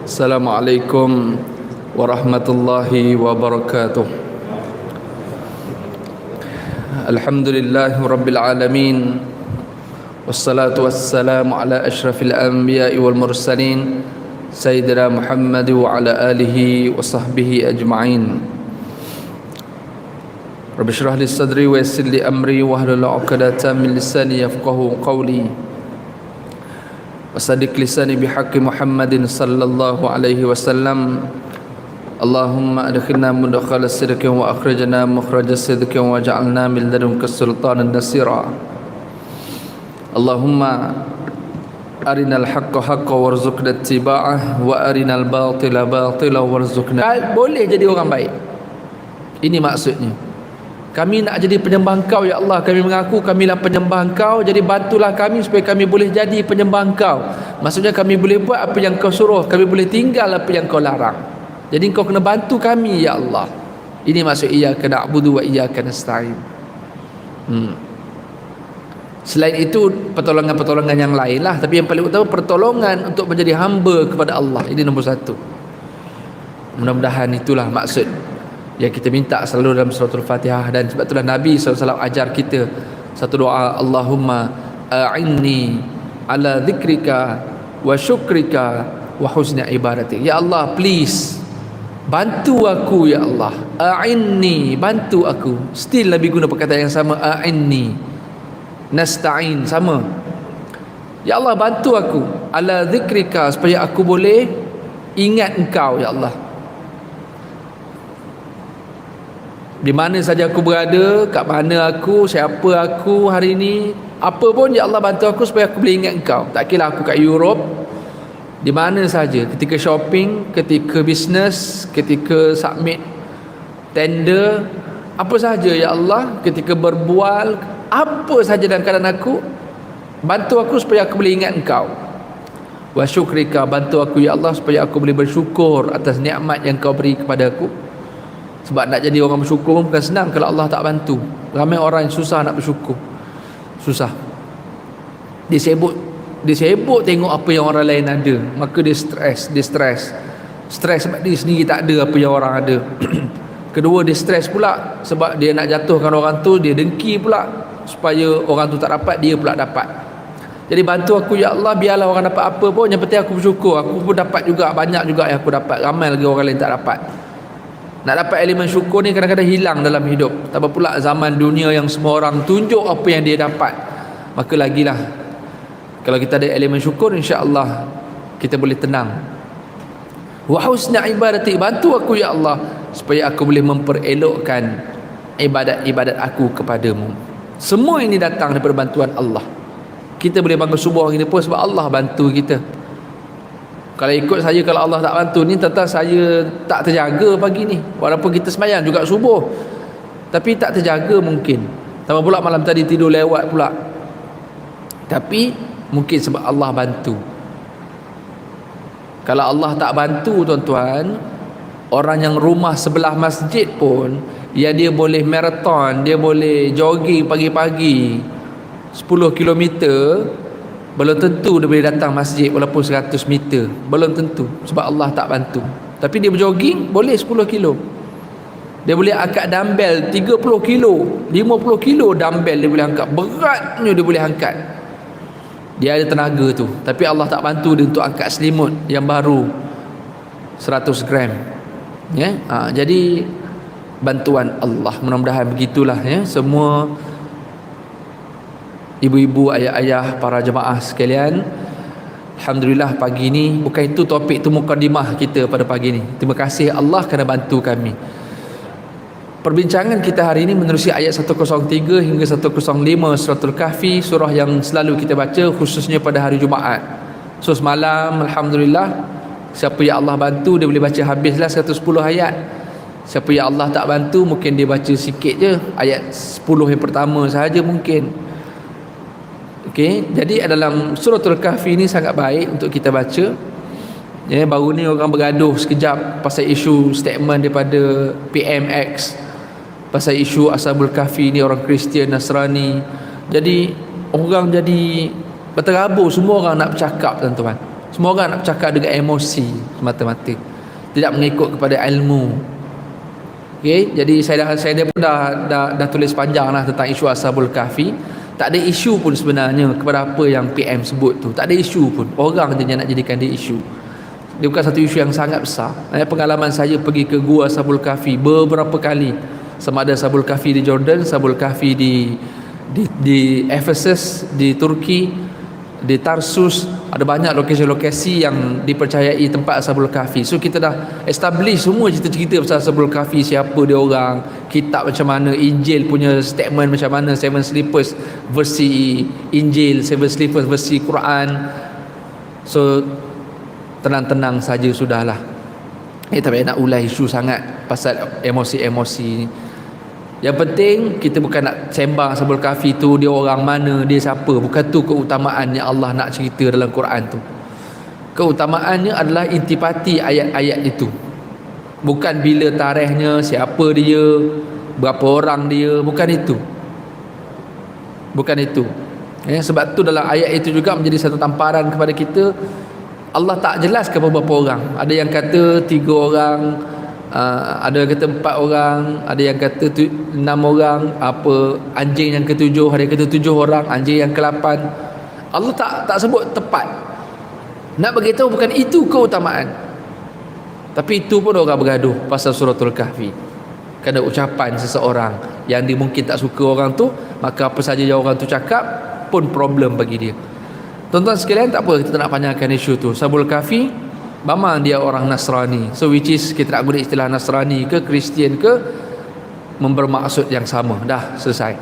Assalamualaikum warahmatullahi wabarakatuh. Alhamdulillahi rabbil alamin. Wassalatu wassalamu ala ashrafil anbiya'i wal mursalin Sayyidina Muhammad wa ala alihi wa sahbihi ajma'in. Rabbi shrah li sadri wa yassir li amri wahlul 'uqdatam min lisani yafqahu qawli. Wasaddiq lisani bihaqqi Muhammadin sallallahu alaihi wasallam. Allahumma adkhilna mudkhala sidqin wa akhrijna mukhraja sidqin waj'alna min ladunka sultanan nasira. Allahumma arinal haqqa haqqan warzuqna ittiba'ah wa arinal batila batila warzuqna. Boleh jadi orang baik. Ini maksudnya. Kami nak jadi penyembah Engkau ya Allah. Kami mengaku kamilah penyembah Engkau, jadi bantulah kami supaya kami boleh jadi penyembah Engkau. Maksudnya kami boleh buat apa yang Kau suruh, kami boleh tinggal apa yang Kau larang. Jadi Engkau kena bantu kami ya Allah. Ini maksud iyyaka na'budu wa iyyaka nasta'in. Selain itu pertolongan-pertolongan yang lain lah, tapi yang paling utama pertolongan untuk menjadi hamba kepada Allah. Ini nombor satu. Mudah-mudahan itulah maksud yang kita minta selalu dalam suratul Fatihah. Dan sebab itulah Nabi SAW ajar kita satu doa, Allahumma a'inni ala dhikrika wa syukrika wa husni ibadatik. Ya Allah, please bantu aku ya Allah. A'inni, bantu aku. Still Nabi guna perkataan yang sama, a'inni. Nasta'in, sama. Ya Allah, bantu aku ala dhikrika, supaya aku boleh ingat Engkau ya Allah. Di mana saja aku berada, kat mana aku, siapa aku hari ini, apa pun ya Allah, bantu aku supaya aku boleh ingat Engkau. Tak kira aku kat Europe, di mana saja, ketika shopping, ketika bisnes, ketika submit tender, apa saja ya Allah, ketika berbual, apa saja dalam keadaan aku, bantu aku supaya aku boleh ingat Engkau. Wa syukrika, bantu aku ya Allah supaya aku boleh bersyukur atas nikmat yang Kau beri kepada aku. Sebab nak jadi orang bersyukur bukan senang kalau Allah tak bantu. Ramai orang yang susah nak bersyukur. Susah. Dia sibuk tengok apa yang orang lain ada, maka dia stres sebab dia sendiri tak ada apa yang orang ada. Kedua, dia stres pula sebab dia nak jatuhkan orang tu, dia dengki pula supaya orang tu tak dapat, dia pula dapat. Jadi bantu aku ya Allah, biarlah orang dapat apa pun, yang penting aku bersyukur. Aku pun dapat juga, banyak juga yang aku dapat, ramai lagi orang lain tak dapat. Nak dapat elemen syukur ni kadang-kadang hilang dalam hidup. Tambah pula zaman dunia yang semua orang tunjuk apa yang dia dapat, maka lagilah kalau kita ada elemen syukur, insya-Allah kita boleh tenang. Wa husna ibadati, bantu aku ya Allah supaya aku boleh memperelokkan ibadat-ibadat aku kepadamu. Semua ini datang daripada bantuan Allah. Kita boleh bangun subuh hari ni pun sebab Allah bantu kita. Kalau ikut saya, kalau Allah tak bantu ni, tentang saya tak terjaga pagi ni. Walaupun kita sembahyang juga subuh, tapi tak terjaga mungkin. Tambah pula malam tadi tidur lewat pula. Tapi mungkin sebab Allah bantu. Kalau Allah tak bantu tuan-tuan, orang yang rumah sebelah masjid pun, ya dia boleh marathon, dia boleh jogging pagi-pagi 10 kilometer, belum tentu dia boleh datang masjid walaupun 100 meter. Belum tentu, sebab Allah tak bantu. Tapi dia berjogging boleh 10 kilo. Dia boleh angkat dumbbell 30 kilo, 50 kilo dumbbell dia boleh angkat. Beratnya dia boleh angkat. Dia ada tenaga tu. Tapi Allah tak bantu dia untuk angkat selimut yang baru 100 gram. Ya? Jadi bantuan Allah. Mudah-mudahan begitulah ya. Semua ibu-ibu, ayah-ayah, para jemaah sekalian, alhamdulillah pagi ni, bukan itu topik tu, mukadimah kita pada pagi ni. Terima kasih Allah kerana bantu kami. Perbincangan kita hari ini menerusi ayat 103 hingga 105 suratul Kahfi, surah yang selalu kita baca khususnya pada hari Jumaat. So semalam alhamdulillah, siapa yang Allah bantu dia boleh baca habislah 110 ayat. Siapa yang Allah tak bantu mungkin dia baca sikit je, ayat 10 yang pertama sahaja mungkin. Okey, jadi dalam suratul Kahfi ni sangat baik untuk kita baca. Ya, baru ni orang bergaduh sekejap pasal isu statement daripada PMX, pasal isu Ashabul Kahfi ni orang Kristian, Nasrani. Jadi orang jadi berterabur, semua orang nak bercakap tuan-tuan. Semua orang nak bercakap dengan emosi semata-mata, tidak mengikut kepada ilmu. Okay? Jadi saya pun dah tulis panjang lah tentang isu Ashabul Kahfi. Tak ada isu pun sebenarnya kepada apa yang PM sebut tu. Tak ada isu pun. Orang je yang nak jadikan dia isu. Dia bukan satu isu yang sangat besar. Pengalaman saya pergi ke gua Ashabul Kahfi beberapa kali. Sama ada Ashabul Kahfi di Jordan, Ashabul Kahfi di Ephesus, di Turki, di Tarsus. Ada banyak lokasi-lokasi yang dipercayai tempat Ashabul Kahfi. So kita dah establish semua cerita-cerita pasal Ashabul Kahfi, siapa dia orang, kitab macam mana, Injil punya statement macam mana, Seven Sleepers versi Injil, Seven Sleepers versi Quran. So tenang-tenang saja sudahlah. Tak payah nak ulas isu sangat pasal emosi-emosi ni. Yang penting kita bukan nak sembang Ashabul Kahfi tu dia orang mana, dia siapa. Bukan tu keutamaan yang Allah nak cerita dalam Quran tu. Keutamaannya adalah intipati ayat-ayat itu. Bukan bila tarikhnya, siapa dia, berapa orang dia, bukan itu. Bukan itu. Sebab tu dalam ayat itu juga menjadi satu tamparan kepada kita. Allah tak jelaskan berapa orang. Ada yang kata 3 orang, ada yang kata 4 orang, ada yang kata 6 orang, apa anjing yang ke-7, ada yang kata 7 orang, anjing yang ke-8. Allah tak sebut tepat. Nak beritahu bukan itu keutamaan. Tapi itu pun orang bergaduh pasal suratul Kahfi. Kerana ucapan seseorang yang dia mungkin tak suka orang tu, maka apa saja yang orang tu cakap pun problem bagi dia. Tuan-tuan sekalian, tak apa kita nak panjangkan isu tu. Ashabul Kahfi memang dia orang Nasrani. So which is kita nak guna istilah Nasrani ke Kristian ke, bermaksud yang sama. Dah selesai.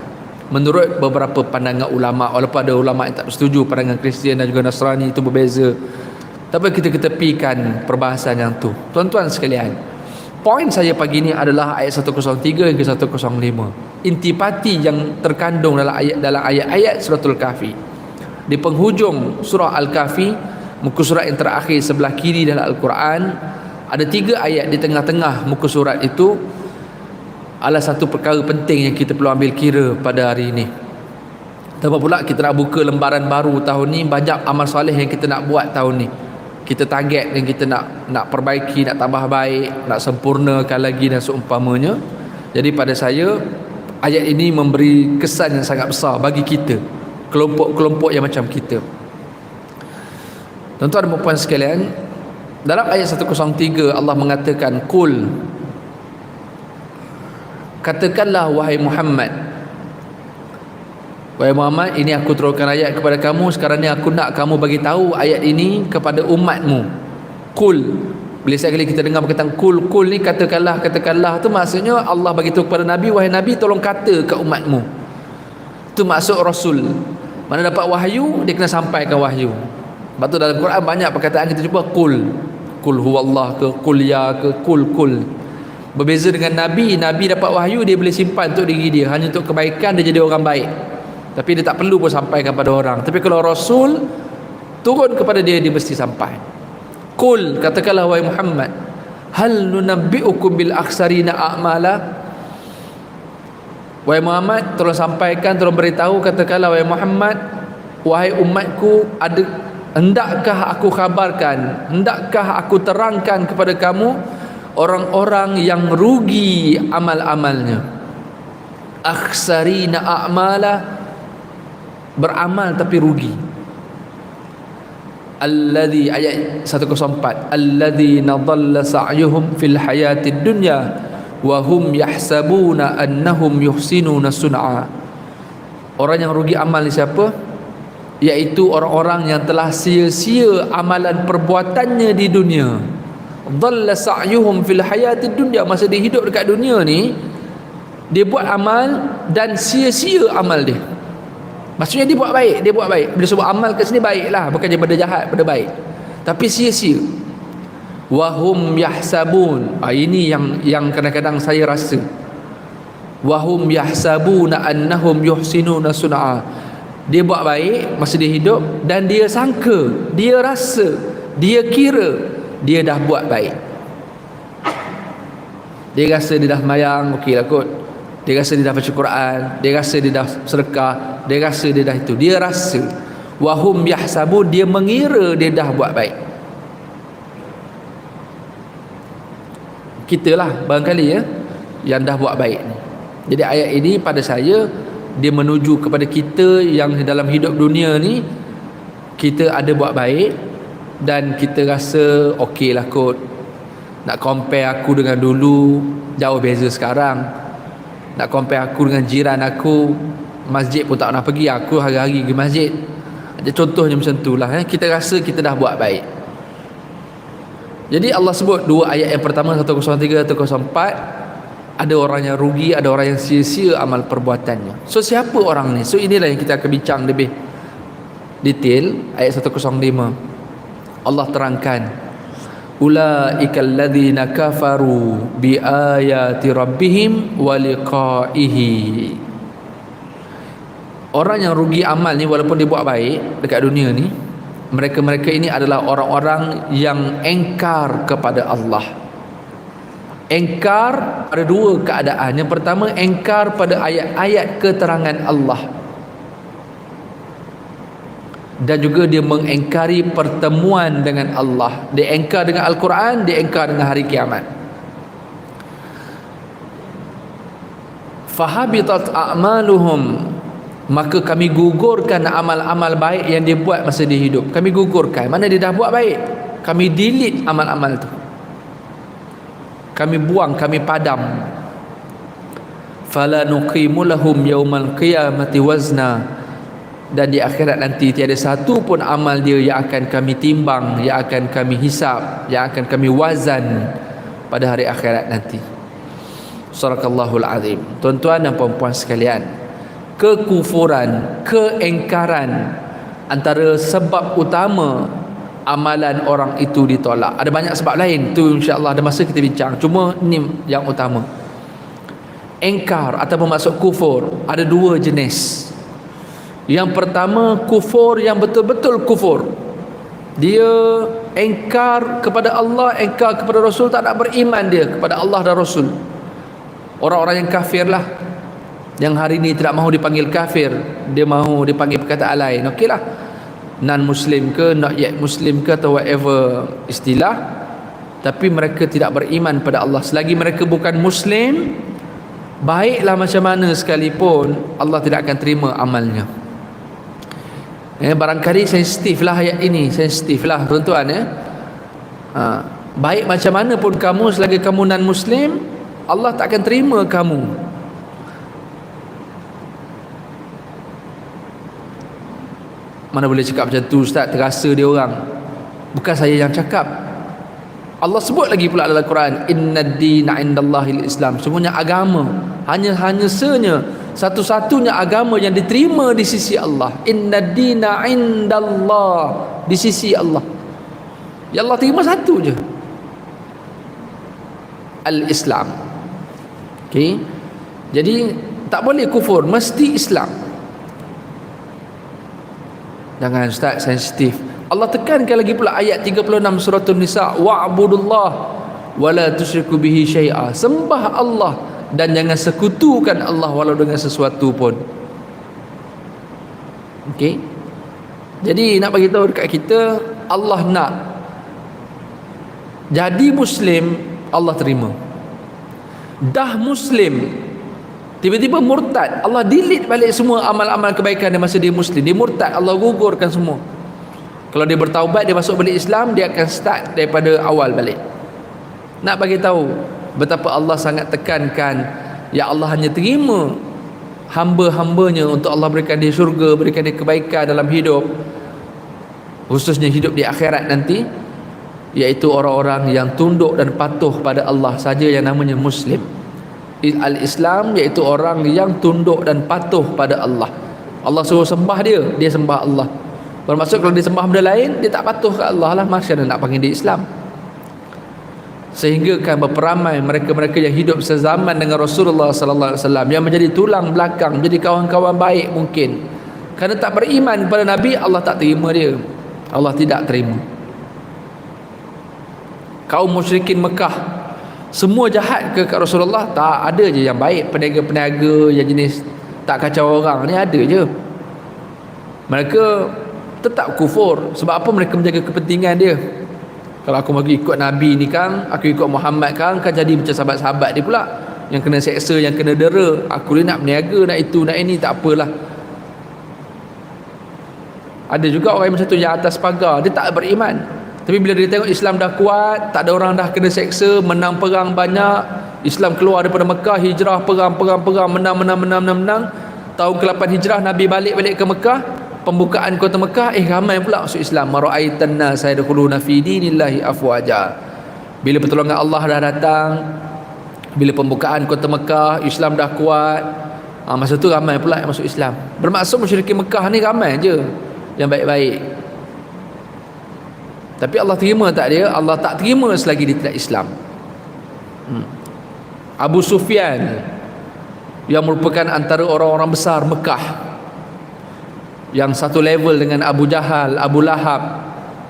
Menurut beberapa pandangan ulama, walaupun ada ulama yang tak setuju pandangan Kristian dan juga Nasrani itu berbeza, tapi kita ketepikan perbahasan yang tu. Tuan-tuan sekalian, poin saya pagi ni adalah ayat 103 hingga 105. Intipati yang terkandung dalam ayat-ayat suratul Kahfi. Di penghujung surah Al-Kahfi, muka surat yang terakhir sebelah kiri dalam Al-Quran, ada 3 ayat di tengah-tengah muka surat itu adalah satu perkara penting yang kita perlu ambil kira pada hari ini. Tambah pula kita nak buka lembaran baru tahun ni, banyak amal soleh yang kita nak buat tahun ni. Kita target dan kita nak perbaiki, nak tambah baik, nak sempurnakan lagi dan seumpamanya. Jadi pada saya, ayat ini memberi kesan yang sangat besar bagi kita, kelompok-kelompok yang macam kita. Tuan-tuan dan puan sekalian, dalam ayat 103 Allah mengatakan, Qul, katakanlah wahai Muhammad. Wahai Muhammad, ini aku turunkan ayat kepada kamu. Sekarang ni aku nak kamu bagi tahu ayat ini kepada umatmu. Qul, bila sekali kita dengar perkataan Qul ni, katakanlah tu maksudnya Allah bagi tahu kepada Nabi, wahai Nabi, tolong kata ke umatmu. Itu maksud Rasul. Mana dapat wahyu, dia kena sampaikan wahyu. Sebab tu dalam Quran banyak perkataan kita jumpa Qul huwallah ke, Qul ya ke, Qul. Berbeza dengan Nabi dapat wahyu, dia boleh simpan untuk diri dia, hanya untuk kebaikan, dia jadi orang baik. Tapi dia tak perlu pun sampaikan pada orang. Tapi kalau Rasul turun kepada dia, dia mesti sampai. Qul, katakanlah wahai Muhammad, hal nunabbi'ukum bil akhsarina a'mala. Wahai Muhammad, tolong sampaikan, tolong beritahu, katakanlah wahai Muhammad, wahai umatku, hendakkah aku khabarkan, hendakkah aku terangkan kepada kamu orang-orang yang rugi amal-amalnya. Akhsarina a'mala, beramal tapi rugi. Alladhi, ayat 104, alladhina dhalla sa'yuhum fil hayatid dunya wa hum yahsabuna annahum yuhsinuna sun'a. Orang yang rugi amal ni siapa? Iaitu orang-orang yang telah sia-sia amalan perbuatannya di dunia. Dhalla sa'yuhum fil hayatid dunya, masa dia hidup dekat dunia ni, dia buat amal dan sia-sia amal dia. Maksudnya dia buat baik. Bila sebut amal kat sini baiklah, bukannya benda jahat, benda baik. Tapi sia-sia. Wahum yahsabun, ini yang kadang-kadang saya rasa. Wahum yahsabuna annahum yuhsinuna sun'a. Dia buat baik masa dia hidup, dan dia sangka, dia rasa, dia kira dia dah buat baik. Dia rasa dia dah sembahyang, okeylah kot. Dia rasa dia dah baca Quran, dia rasa dia dah sedekah, dia rasa dia dah itu. Dia rasa. Wahum yahsabun, dia mengira dia dah buat baik. Kita lah barangkali ya yang dah buat baik ni. Jadi ayat ini pada saya dia menuju kepada kita yang dalam hidup dunia ni kita ada buat baik dan kita rasa okey lah kot. Nak compare aku dengan dulu, jauh beza sekarang. Nak compare aku dengan jiran aku, masjid pun tak pernah pergi, aku hari-hari pergi masjid. Contohnya macam tu lah, kita rasa kita dah buat baik. Jadi Allah sebut dua ayat yang pertama 103 104, ada orang yang rugi, ada orang yang sia-sia amal perbuatannya. So siapa orang ni? So inilah yang kita akan bincang lebih detail. Ayat 105 Allah terangkan, ulaikal ladzina kafaru bi ayati rabbihim wa liqaihi. Orang yang rugi amal ni walaupun dia buat baik dekat dunia ni, mereka-mereka ini adalah orang-orang yang engkar kepada Allah. Engkar ada dua keadaan. Yang pertama, engkar pada ayat-ayat keterangan Allah, dan juga dia mengengkari pertemuan dengan Allah. Dia engkar dengan Al-Quran, dia engkar dengan hari kiamat. Fahabitat a'maluhum, maka kami gugurkan amal-amal baik yang dia buat masa dia hidup. Kami gugurkan, mana dia dah buat baik, kami delete amal-amal tu, kami buang, kami padam. Fala nuqimu lahum yaumal qiyamati wazna, dan di akhirat nanti tiada satu pun amal dia yang akan kami timbang, yang akan kami hisap, yang akan kami wazan pada hari akhirat nanti. Surakallahul azim. Tuan-tuan dan puan-puan sekalian, kekufuran, keengkaran antara sebab utama amalan orang itu ditolak. Ada banyak sebab lain tu, insya-Allah ada masa kita bincang, cuma ni yang utama. Engkar ataupun masuk kufur ada dua jenis. Yang pertama, kufur yang betul-betul kufur, dia engkar kepada Allah, engkar kepada Rasul, tak nak beriman dia kepada Allah dan Rasul. Orang-orang yang kafir lah, yang hari ini tidak mahu dipanggil kafir, dia mahu dipanggil perkataan lain. Okeylah, non-muslim ke, not yet muslim ke, atau whatever istilah, tapi mereka tidak beriman pada Allah. Selagi mereka bukan muslim, baiklah macam mana sekalipun, Allah tidak akan terima amalnya. Barangkali sensitif lah ayat ini, sensitif lah tuan-tuan ya. Baik macam mana pun kamu, selagi kamu non-muslim, Allah tak akan terima kamu. Mana boleh cakap macam tu Ustaz, terasa dia orang. Bukan saya yang cakap, Allah sebut lagi pula dalam Quran, innad dina indallahil Islam. Semuanya agama, hanya satu-satunya agama yang diterima di sisi Allah. Innad dina indallah, di sisi Allah. Ya Allah terima satu je, al-Islam. Okey, jadi tak boleh kufur, mesti Islam. Jangan Ustaz, sensitif. Allah tekankan lagi pula ayat 36 surah An-Nisa, wa'budullah wa la tusyriku bihi syai'a. Sembah Allah dan jangan sekutukan Allah walau dengan sesuatu pun. Okey. Jadi nak bagi tahu dekat kita, Allah nak jadi muslim, Allah terima. Dah muslim tiba-tiba murtad, Allah delete balik semua amal-amal kebaikan dia masa dia muslim. Dia murtad, Allah gugurkan semua. Kalau dia bertaubat, dia masuk balik Islam, dia akan start daripada awal balik. Nak bagi tahu betapa Allah sangat tekankan, ya Allah hanya terima hamba-hambanya untuk Allah berikan dia syurga, berikan dia kebaikan dalam hidup, khususnya hidup di akhirat nanti, iaitu orang-orang yang tunduk dan patuh pada Allah saja yang namanya muslim. Al-Islam iaitu orang yang tunduk dan patuh pada Allah. Allah suruh sembah dia, dia sembah Allah. Bermaksud kalau dia sembah benda lain, dia tak patuh ke Allah lah, macam mana nak panggil dia Islam? Sehingga kan berperamai mereka-mereka yang hidup sezaman dengan Rasulullah sallallahu alaihi wasallam, yang menjadi tulang belakang, menjadi kawan-kawan baik mungkin, kerana tak beriman kepada Nabi, Allah tak terima dia. Allah tidak terima. Kaum musyrikin Mekah semua jahat ke kat Rasulullah? Tak, ada je yang baik, peniaga-peniaga yang jenis tak kacau orang ni ada je. Mereka tetap kufur. Sebab apa? Mereka menjaga kepentingan dia. Kalau aku bagi ikut Nabi ni kan, aku ikut Muhammad kan jadi macam sahabat-sahabat dia pula yang kena seksa, yang kena dera. Aku ni nak berniaga, nak itu, nak ini, tak apalah. Ada juga orang macam tu yang atas pagar, dia tak beriman. Tapi bila dia tengok Islam dah kuat, tak ada orang dah kena seksa, menang perang banyak, Islam keluar daripada Mekah, hijrah, perang, menang. Tahun ke-8 hijrah Nabi balik ke Mekah, pembukaan kota Mekah, ramai pula masuk Islam. Mara'aitan nas yadkhuluna fi dinillahi afwaja. Bila pertolongan Allah dah datang, bila pembukaan kota Mekah, Islam dah kuat, masa tu ramai pula yang masuk Islam. Bermaksud musyrikin Mekah ni ramai je yang baik-baik. Tapi Allah terima tak dia? Allah tak terima selagi dia tidak Islam. Abu Sufyan yang merupakan antara orang-orang besar Mekah, yang satu level dengan Abu Jahal, Abu Lahab.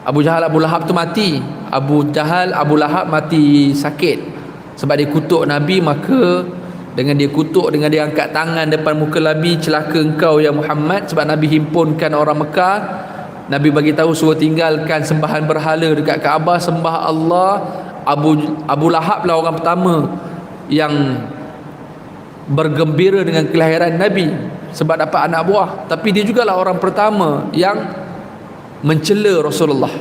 Abu Lahab tu mati. Abu Jahal, Abu Lahab mati sakit sebab dia kutuk Nabi. Maka dengan dia kutuk, dengan dia angkat tangan depan muka Nabi, celaka engkau ya Muhammad. Sebab Nabi himpunkan orang Mekah, Nabi bagi tahu suruh tinggalkan sembahan berhala dekat Kaabah, sembah Allah. Abu Lahab lah orang pertama yang bergembira dengan kelahiran Nabi sebab dapat anak buah. Tapi dia jugalah orang pertama yang mencela Rasulullah.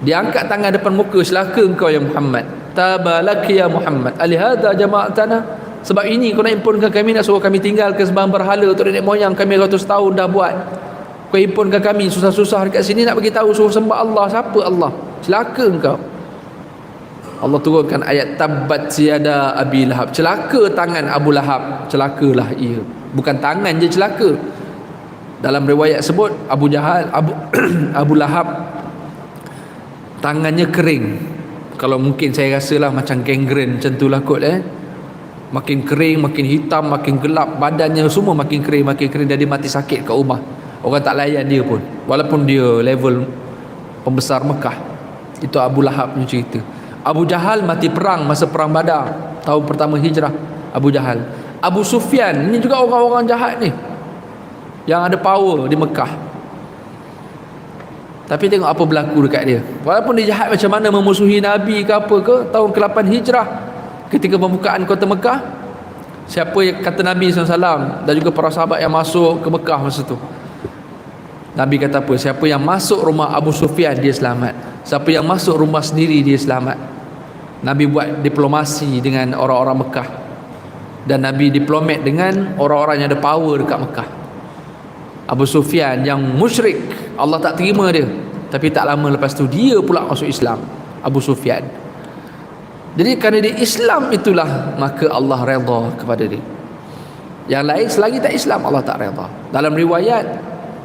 Dia angkat tangan depan muka, celaka engkau ya Muhammad, tabalak ya Muhammad, alihada jama'atana. Sebab ini kau nak himpunkan kami, nak suruh kami tinggalkan sembahan berhala untuk nenek moyang kami ratus tahun dah buat. Kau himpunkan kami susah-susah dekat sini nak bagi tahu suruh sembah Allah. Siapa Allah? Celaka engkau. Allah turunkan ayat tabbat siyada Abi Lahab. Celaka tangan Abu Lahab. Celakalah ia. Bukan tangan je celaka. Dalam riwayat sebut Abu Lahab tangannya kering. Kalau mungkin saya rasalah macam gangren macam itulah kot Makin kering, makin hitam, makin gelap, badannya semua makin kering dan dia mati sakit kat rumah. Orang tak layan dia pun, walaupun dia level pembesar Mekah. Itu Abu Lahab punya cerita. Abu Jahal mati perang masa perang Badar, tahun pertama hijrah. Abu Jahal. Abu Sufyan, ini juga orang-orang jahat ni yang ada power di Mekah. Tapi tengok apa berlaku dekat dia. Walaupun dia jahat macam mana, memusuhi Nabi ke apa ke, tahun ke-8 hijrah ketika pembukaan kota Mekah, siapa yang kata Nabi SAW dan juga para sahabat yang masuk ke Mekah masa tu, Nabi kata apa? Siapa yang masuk rumah Abu Sufyan, dia selamat. Siapa yang masuk rumah sendiri, dia selamat. Nabi buat diplomasi dengan orang-orang Mekah, dan Nabi diplomat dengan orang-orang yang ada power dekat Mekah. Abu Sufyan yang musyrik, Allah tak terima dia. Tapi tak lama lepas tu dia pula masuk Islam, Abu Sufyan. Jadi kerana dia Islam itulah maka Allah redha kepada dia. Yang lain selagi tak Islam, Allah tak redha. Dalam riwayat,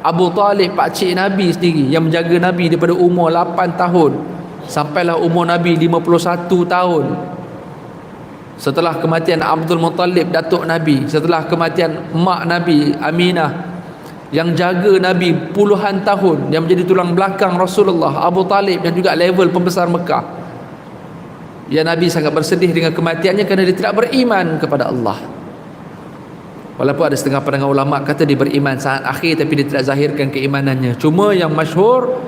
Abu Talib, pakcik Nabi sendiri, yang menjaga Nabi daripada umur 8 tahun sampailah umur Nabi 51 tahun. Setelah kematian Abdul Muttalib, datuk Nabi, setelah kematian mak Nabi Aminah, yang jaga Nabi puluhan tahun, yang menjadi tulang belakang Rasulullah, Abu Talib, yang juga level pembesar Mekah. Ya, Nabi sangat bersedih dengan kematiannya kerana dia tidak beriman kepada Allah. Walaupun ada setengah pandangan ulama kata dia beriman saat akhir, tapi dia tidak zahirkan keimanannya. Cuma yang masyhur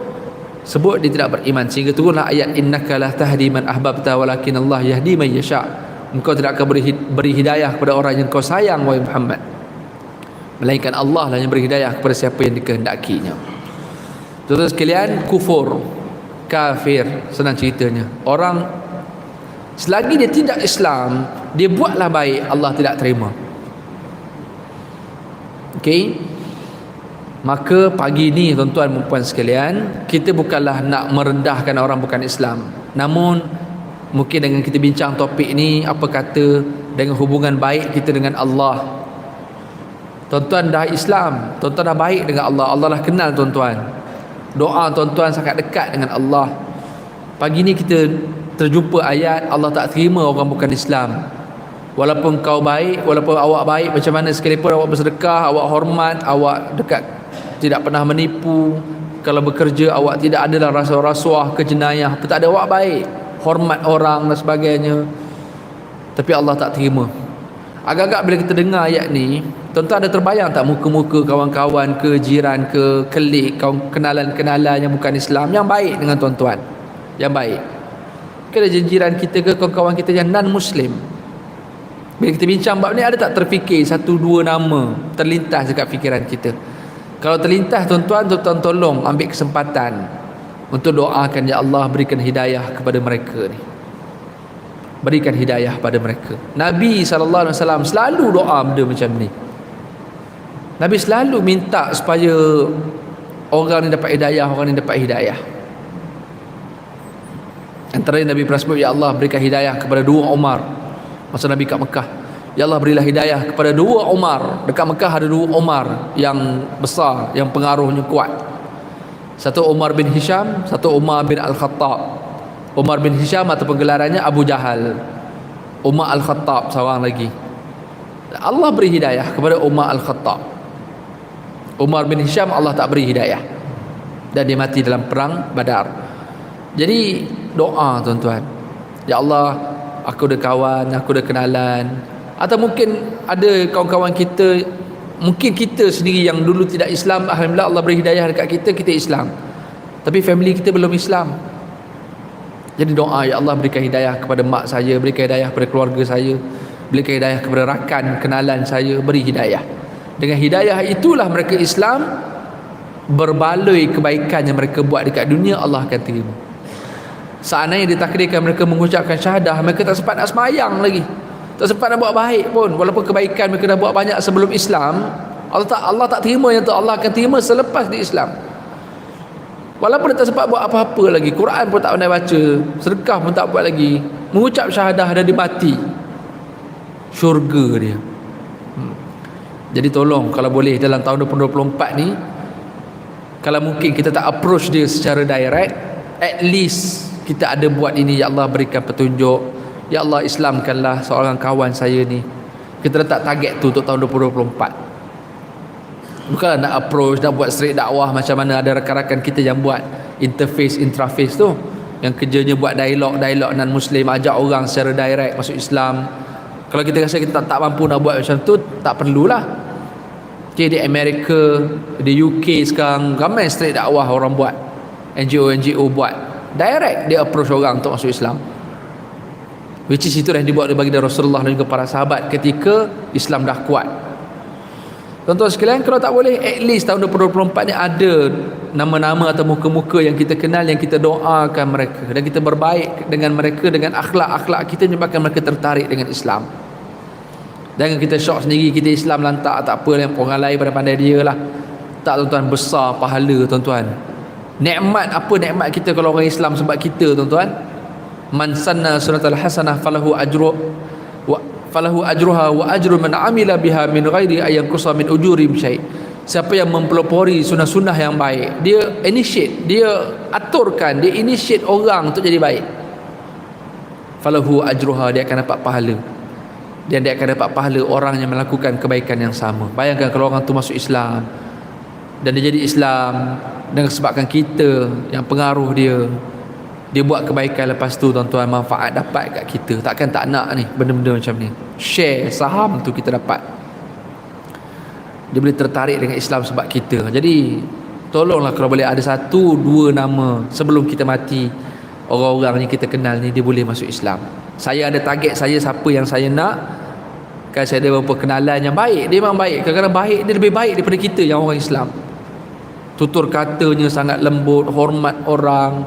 sebut dia tidak beriman, sehingga turunlah ayat innaka la tahdi man ahbabta walakin Allah yahdi man yasha. Engkau tidak akan beri hidayah kepada orang yang kau sayang, wahai Muhammad, melainkan Allah lah yang beri hidayah kepada siapa yang dikehendakinya. Tuan-tuan sekalian, kufur, kafir, senang ceritanya, orang selagi dia tidak Islam, dia buatlah baik, Allah tidak terima. Okey, maka pagi ni tuan-tuan dan puan sekalian, kita bukanlah nak merendahkan orang bukan Islam, namun mungkin dengan kita bincang topik ni, apa kata dengan hubungan baik kita dengan Allah. Tuan-tuan dah Islam, tuan-tuan dah baik dengan Allah, Allah dah kenal tuan-tuan, doa tuan-tuan sangat dekat dengan Allah. Pagi ni kita terjumpa ayat Allah tak terima orang bukan Islam. Walaupun kau baik, walaupun awak baik macam mana sekalipun, awak bersedekah, awak hormat, awak dekat, tidak pernah menipu, kalau bekerja awak tidak adalah rasuah ke jenayah, tak ada, awak baik, hormat orang dan sebagainya, tapi Allah tak terima. Agak-agak bila kita dengar ayat ni, Tuan-tuan ada terbayang tak muka-muka kawan-kawan ke, jiran ke, kelik, kawan kenalan-kenalan yang bukan Islam yang baik dengan tuan-tuan, yang baik ke jiran kita ke kawan-kawan kita yang non-Muslim? Bila kita bincang bab ni, ada tak terfikir satu dua nama terlintas dekat fikiran kita? Kalau terlintas, tuan-tuan tolong ambil kesempatan untuk doakan, ya Allah berikan hidayah kepada mereka ni, berikan hidayah pada mereka. Nabi SAW selalu doa benda macam ni. Nabi selalu minta supaya orang ni dapat hidayah, orang ni dapat hidayah. Antara Nabi pernah sebut, ya Allah berikan hidayah kepada dua Umar masa Nabi kat Mekah. Ya Allah berilah hidayah kepada dua Umar. Dekat Mekah ada dua Umar yang besar, yang pengaruhnya kuat. Satu Umar bin Hisham, satu Umar bin Al-Khattab. Umar bin Hisham atau penggelarannya Abu Jahal. Umar Al-Khattab seorang lagi. Allah beri hidayah kepada Umar Al-Khattab. Umar bin Hisham Allah tak beri hidayah, dan dia mati dalam perang Badar. Jadi doa tuan-tuan, ya Allah, aku ada kawan, aku ada kenalan, atau mungkin ada kawan-kawan kita, mungkin kita sendiri yang dulu tidak Islam, alhamdulillah Allah beri hidayah dekat kita, kita Islam, tapi family kita belum Islam. Jadi doa, ya Allah berikan hidayah kepada mak saya, berikan hidayah kepada keluarga saya, berikan hidayah kepada rakan kenalan saya, beri hidayah. Dengan hidayah itulah mereka Islam, berbaloi kebaikan yang mereka buat dekat dunia Allah akan terima. Seandainya ditakdirkan mereka mengucapkan syahadah, mereka tak sempat nak semayang lagi, tak sempat nak buat baik pun, walaupun kebaikan mereka dah buat banyak sebelum Islam, Allah tak terima yang tu. Allah akan terima selepas di Islam. Walaupun dia tak sempat buat apa-apa lagi, Quran pun tak pandai baca, sedekah pun tak buat lagi, mengucap syahadah dan dia mati, syurga dia. Jadi tolong kalau boleh dalam tahun 2024 ni, kalau mungkin kita tak approach dia secara direct, at least kita ada buat ini. Ya Allah berikan petunjuk, ya Allah Islamkanlah seorang kawan saya ni. Kita letak target tu untuk tahun 2024. Bukan nak approach, nak buat straight dakwah macam mana ada rakan-rakan kita yang buat intraface tu, yang kerjanya buat dialog non-Muslim, ajak orang secara direct masuk Islam. Kalau kita rasa kita tak mampu nak buat macam tu, tak perlulah. Okay, di Amerika, di UK sekarang ramai straight dakwah orang buat, NGO buat direct, dia approach orang untuk masuk Islam, which is itu yang dibuat oleh baginda Rasulullah dan juga para sahabat ketika Islam dah kuat. Tuan-tuan sekalian, kalau tak boleh, at least tahun 2024 ni ada nama-nama atau muka-muka yang kita kenal, yang kita doakan mereka dan kita berbaik dengan mereka, dengan akhlak-akhlak kita menyebabkan mereka tertarik dengan Islam. Jangan kita syok sendiri, kita Islam lantak, tak apa, yang orang lain pada pandai dia lah. Tak tuan-tuan, besar pahala tuan-tuan. Nikmat, apa nikmat kita kalau orang Islam sebab kita tuan-tuan. Man sanna sunnatal hasanah falahu ajruha wa ajru man amila biha min ghairi ayyan qusa min ujurim syai'. Siapa yang mempelopori sunnah-sunnah yang baik, dia initiate, dia aturkan, dia initiate orang untuk jadi baik, falahu ajruha, dia akan dapat pahala, dan dia akan dapat pahala orang yang melakukan kebaikan yang sama. Bayangkan kalau orang tu masuk Islam dan dia jadi Islam dengan sebabkan kita yang pengaruh dia buat kebaikan, lepas tu tuan-tuan manfaat dapat kat kita. Takkan tak nak ni benda-benda macam ni, share saham tu kita dapat, dia boleh tertarik dengan Islam sebab kita. Jadi tolonglah kalau boleh ada satu dua nama sebelum kita mati, orang-orang yang kita kenal ni dia boleh masuk Islam. Saya ada target saya, siapa yang saya nak. Kan saya ada beberapa kenalan yang baik, dia memang baik, kadang-kadang baik, dia lebih baik daripada kita yang orang Islam. Tutur katanya sangat lembut, hormat orang,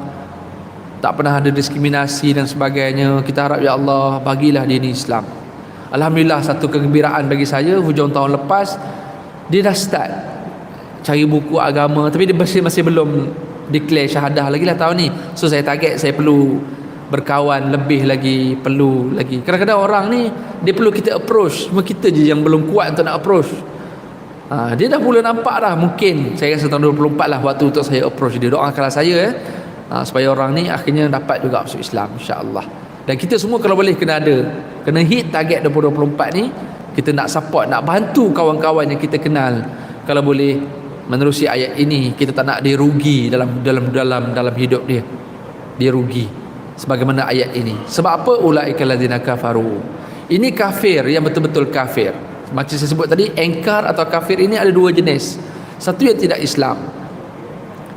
tak pernah ada diskriminasi dan sebagainya. Kita harap ya Allah bagilah dia ni Islam. Alhamdulillah, satu kegembiraan bagi saya, hujung tahun lepas dia dah start cari buku agama, tapi dia masih belum declare syahadah lagi lah tahun ni. So saya target, saya perlu berkawan lebih lagi, perlu lagi. Kadang-kadang orang ni dia perlu kita approach, cuma kita je yang belum kuat untuk nak approach. Dia dah mula nampak dah. Mungkin saya rasa tahun 2024 lah waktu untuk saya approach dia. Doakanlah saya supaya orang ni akhirnya dapat juga masuk Islam, insya-Allah. Dan kita semua kalau boleh kena hit target 2024 ni. Kita nak support, nak bantu kawan-kawan yang kita kenal. Kalau boleh menerusi ayat ini, kita tak nak dia rugi dalam hidup dia. Dia rugi sebagaimana ayat ini. Sebab apa? Ulaikal ladzina kafaru. Ini kafir yang betul-betul kafir. Macam saya sebut tadi, engkar atau kafir ini ada dua jenis. Satu yang tidak Islam,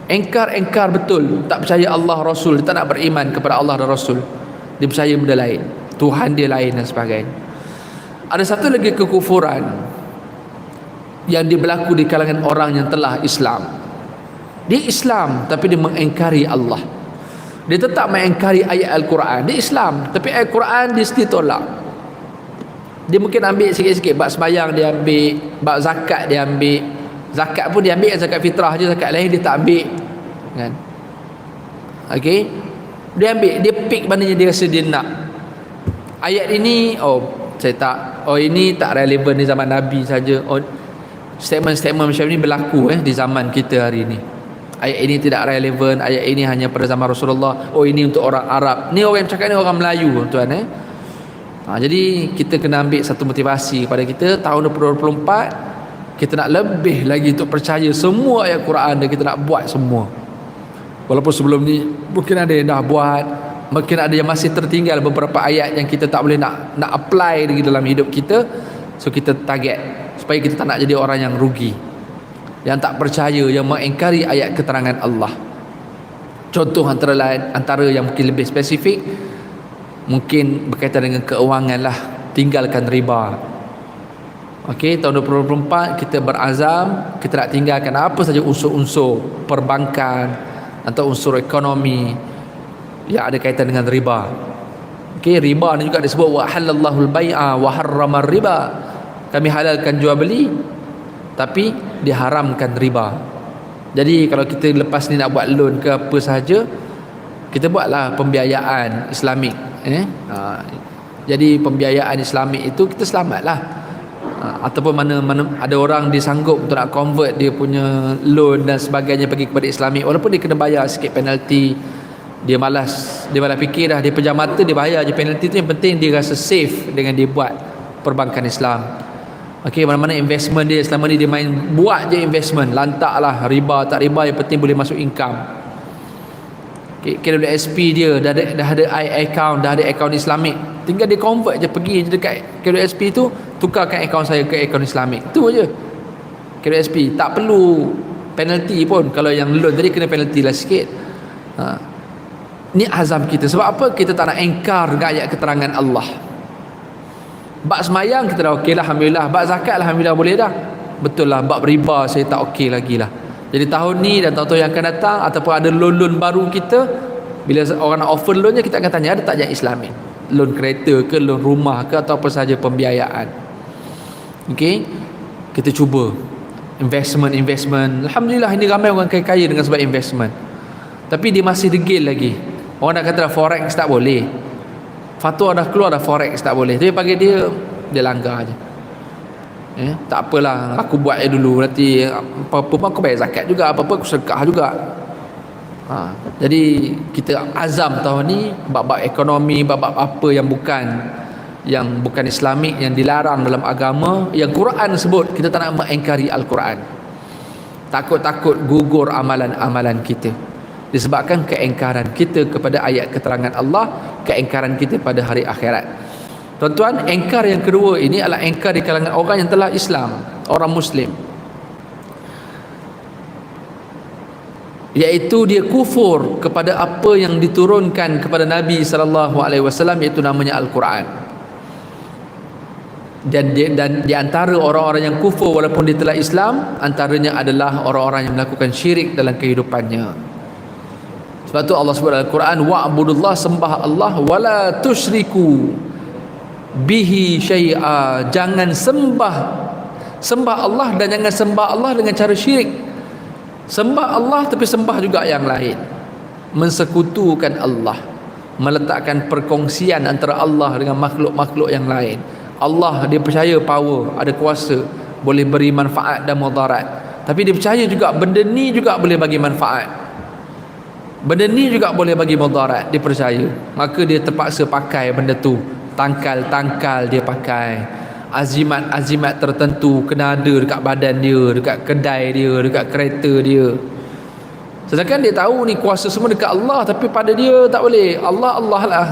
engkar betul, tak percaya Allah Rasul, dia tak nak beriman kepada Allah dan Rasul, dia percaya benda lain, Tuhan dia lain dan sebagainya. Ada satu lagi kekufuran yang berlaku di kalangan orang yang telah Islam. Dia Islam tapi dia mengingkari Allah. Dia tetap mengingkari ayat Al-Quran. Dia Islam tapi ayat Al-Quran dia mesti tolak. Dia mungkin ambil sikit-sikit, bab sembahyang dia ambil, bab zakat dia ambil. Zakat pun dia ambil, zakat fitrah je, zakat lain dia tak ambil, kan? Okey, dia ambil, dia pick mana yang dia rasa dia nak. Ayat ini, saya tak, ini tak relevan di zaman Nabi saja. Statement-statement macam ni berlaku di zaman kita hari ini. Ayat ini tidak relevan, ayat ini hanya pada zaman Rasulullah. Ini untuk orang Arab. Ni orang yang cakap ni orang Melayu, tuan. Jadi kita kena ambil satu motivasi pada kita tahun 2024, kita nak lebih lagi untuk percaya semua ayat Quran dan kita nak buat semua. Walaupun sebelum ni mungkin ada yang dah buat, mungkin ada yang masih tertinggal beberapa ayat yang kita tak boleh nak apply lagi dalam hidup kita. So kita target supaya kita tak nak jadi orang yang rugi, yang tak percaya, yang mengingkari ayat keterangan Allah. Contoh antara yang mungkin lebih spesifik, mungkin berkaitan dengan keuangan lah, tinggalkan riba. Okey, tahun 2024 kita berazam kita nak tinggalkan apa saja unsur-unsur perbankan atau unsur ekonomi yang ada kaitan dengan riba. Okey, riba ni juga disebut wa halallahu al-bai'a wa harrama riba. Kami halalkan jual beli tapi diharamkan riba. Jadi kalau kita lepas ni nak buat loan ke apa sahaja, kita buatlah pembiayaan Islamik. Jadi pembiayaan Islamik itu kita selamatlah. Ataupun mana ada orang dia sanggup untuk nak convert dia punya loan dan sebagainya pergi kepada Islamik, walaupun dia kena bayar sikit penalti, dia malas fikir dah, dia pejam mata, dia bayar je penalti tu. Yang penting dia rasa safe dengan dia buat perbankan Islam. Okey, mana-mana investment dia selama ni dia main buat je investment, lantaklah riba tak riba, yang penting boleh masuk income. KWSP dia dah ada account, dah ada account Islamik, tinggal dia convert je, pergi je dekat KWSP tu, tukarkan account saya ke account Islamik, tu je. KWSP tak perlu penalty pun. Kalau yang loan tadi kena penalty lah sikit. Ni azam kita. Sebab apa? Kita tak nak engkar ayat keterangan Allah. Bab semayang kita dah okey lah, alhamdulillah. Bab zakat alhamdulillah boleh dah. Betul lah, bab riba saya tak okey lagi lah. Jadi tahun ni dan tahun-tahun yang akan datang, ataupun ada loan-loan baru kita, bila orang nak offer loannya, kita akan tanya ada tak yang Islami, loan kereta ke, loan rumah ke, atau apa sahaja pembiayaan. Okey, kita cuba investment. Alhamdulillah ini ramai orang kaya-kaya dengan sebab investment. Tapi dia masih degil lagi. Orang dah kata dah forex tak boleh, fatwa dah keluar dah forex tak boleh, tapi bagi dia langgar je. Tak apalah, aku buat dulu, nanti apa-apa aku bayar zakat juga, apa-apa aku sedekah juga. Jadi kita azam tahun ni bab-bab ekonomi, bab-bab apa yang bukan Islamik, yang dilarang dalam agama, yang Quran sebut, kita tak nak mengingkari Al-Quran. Takut-takut gugur amalan-amalan kita disebabkan keingkaran kita kepada ayat keterangan Allah, keingkaran kita pada hari akhirat. Tuan-tuan, engkar yang kedua ini adalah engkar di kalangan orang yang telah Islam, orang Muslim, iaitu dia kufur kepada apa yang diturunkan kepada Nabi SAW, iaitu namanya Al-Quran. Dan di antara orang-orang yang kufur walaupun dia telah Islam, antaranya adalah orang-orang yang melakukan syirik dalam kehidupannya. Sebab tu Allah sebut dalam Al-Quran, wa'budullah, sembah Allah, wala tusyriku bihi syai'a, jangan sembah Allah dan jangan sembah Allah dengan cara syirik. Sembah Allah tapi sembah juga yang lain, mensekutukan Allah, meletakkan perkongsian antara Allah dengan makhluk-makhluk yang lain. Allah dia percaya power, ada kuasa, boleh beri manfaat dan mudarat, tapi dia percaya juga benda ni juga boleh bagi manfaat, benda ni juga boleh bagi mudarat, dia percaya. Maka dia terpaksa pakai benda tu, tangkal dia pakai, azimat tertentu kena ada dekat badan dia, dekat kedai dia, dekat kereta dia. Sedangkan dia tahu ni kuasa semua dekat Allah, tapi pada dia tak boleh. Allah lah,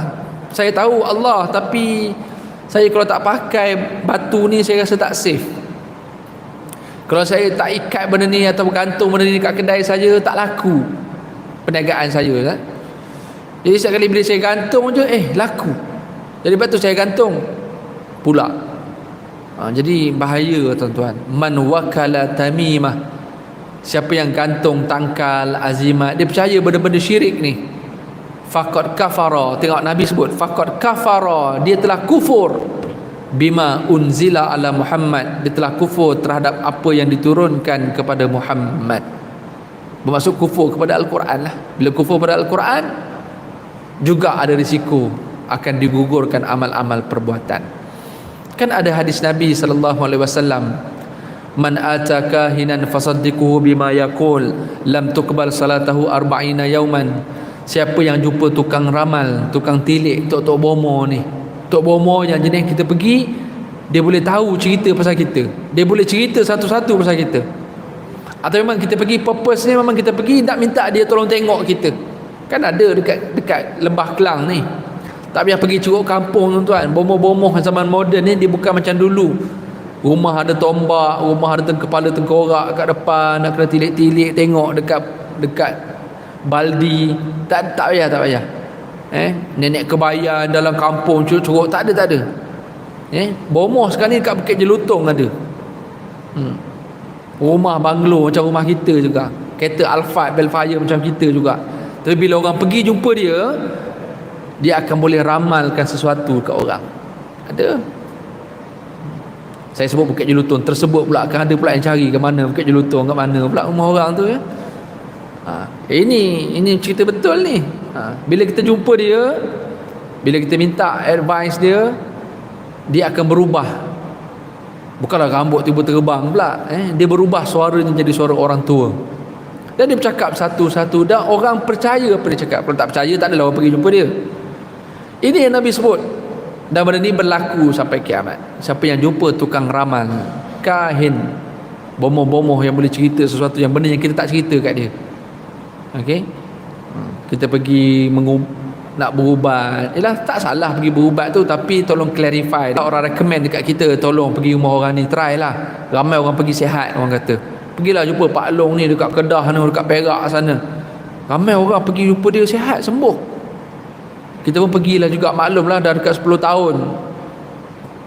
saya tahu Allah, tapi Saya kalau tak pakai batu ni, saya rasa tak safe. Kalau saya tak ikat benda ni atau bergantung benda ni kat kedai saja, tak laku perniagaan saya kan. Jadi setiap kali bila saya gantung je, laku. Jadi lepas tu saya gantung pula. Jadi bahaya tuan-tuan. Man wakala tamimah, siapa yang gantung tangkal azimat, dia percaya benda-benda syirik ni, faqad kafara. Tengok Nabi sebut faqad kafara, dia telah kufur bima unzila ala Muhammad, dia telah kufur terhadap apa yang diturunkan kepada Muhammad. Bermaksud kufur kepada Al-Quran lah. Bila kufur pada Al-Quran, juga ada risiko akan digugurkan amal-amal perbuatan. Kan ada hadis Nabi SAW, man ataka hinan fasaddiquhu bima yaqul lam tuqbal salatahu arba'ina yauman. Siapa yang jumpa tukang ramal, tukang tilik, tok-tok bomo ni, tok bomo yang jenis kita pergi, dia boleh tahu cerita pasal kita, dia boleh cerita satu-satu pasal kita. Atau memang kita pergi purpose ni, memang kita pergi nak minta dia tolong tengok kita. Kan ada dekat Lembah Kelang ni, tak payah pergi curug kampung tuan-tuan. Bomoh-bomoh zaman moden ni, dia bukan macam dulu rumah ada tombak, rumah ada kepala tengkorak kat depan, nak kena tilik-tilik tengok dekat baldi. Tak payah. Nenek kebayan dalam kampung curug, tak ada. Bomoh sekali dekat Bukit Jelutong ada. Rumah banglo macam rumah kita juga, kereta Alphard Belfire macam kita juga. Tapi bila orang pergi jumpa dia akan boleh ramalkan sesuatu kat orang. Ada. Saya sebut Bukit Jelutong, tersebut pula akan ada pula yang cari ke mana Bukit Jelutong, ke mana pula rumah orang tu ya. Ini cerita betul ni. Bila kita jumpa dia, bila kita minta advice dia akan berubah. Bukanlah rambut tiba terbang pula, dia berubah suaranya jadi suara orang tua. Dan dia bercakap satu-satu, dan orang percaya apa dia cakap. Kalau tak percaya, tak adalah orang pergi jumpa dia. Ini yang Nabi sebut. Dan benda ni berlaku sampai kiamat. Siapa yang jumpa tukang ramal, kahin, bomoh-bomoh yang boleh cerita sesuatu yang benda yang kita tak cerita kat dia. Okey, kita pergi nak berubat, tak salah pergi berubat tu, tapi tolong clarify. Orang recommend dekat kita, tolong pergi rumah orang ni, try lah. Ramai orang pergi sihat, orang kata pergilah jumpa Pak Long ni dekat Kedah ni, dekat Perak sana. Ramai orang pergi jumpa dia, sihat, sembuh. Kita pun pergilah juga, maklumlah dah dekat 10 tahun